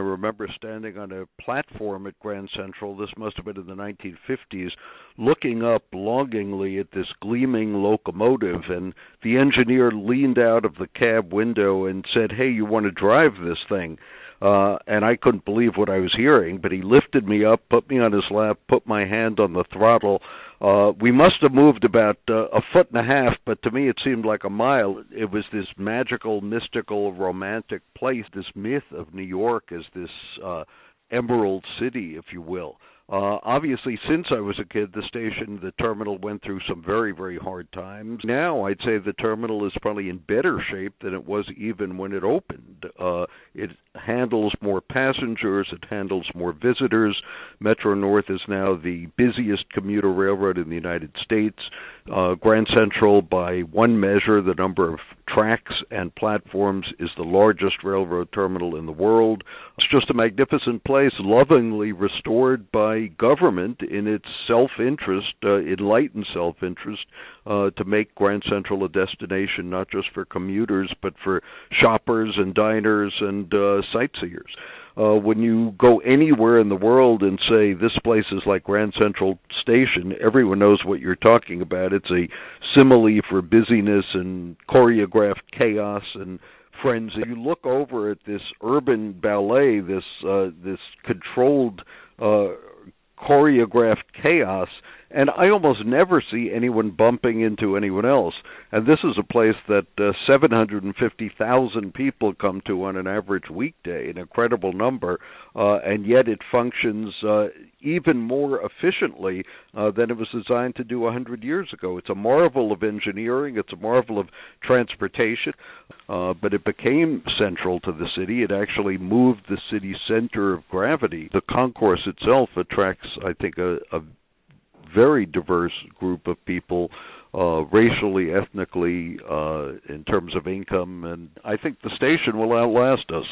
remember standing on a platform at Grand Central, this must have been in the 1950s, looking up longingly at this gleaming locomotive, and the engineer leaned out of the cab window and said, "Hey, you want to drive this thing?" And I couldn't believe what I was hearing, but he lifted me up, put me on his lap, put my hand on the throttle. We must have moved about a foot and a half, but to me it seemed like a mile. It was this magical, mystical, romantic place, this myth of New York as this emerald city, if you will. Obviously, since I was a kid, the terminal went through some very, very hard times. Now, I'd say the terminal is probably in better shape than it was even when it opened. It handles more passengers, it handles more visitors. Metro North is now the busiest commuter railroad in the United States. Grand Central, by one measure, the number of tracks and platforms, is the largest railroad terminal in the world. It's just a magnificent place, lovingly restored by government in its self-interest, enlightened self-interest, to make Grand Central a destination not just for commuters, but for shoppers and diners and sightseers. When you go anywhere in the world and say this place is like Grand Central Station, everyone knows what you're talking about. It's a simile for busyness and choreographed chaos and frenzy. You look over at this urban ballet, this controlled choreographed chaos, and I almost never see anyone bumping into anyone else. And this is a place that 750,000 people come to on an average weekday, an incredible number, and yet it functions even more efficiently than it was designed to do 100 years ago. It's a marvel of engineering, it's a marvel of transportation, but it became central to the city. It actually moved the city's center of gravity. The concourse itself attracts, I think, a very diverse group of people, racially, ethnically, in terms of income, and I think the station will outlast us.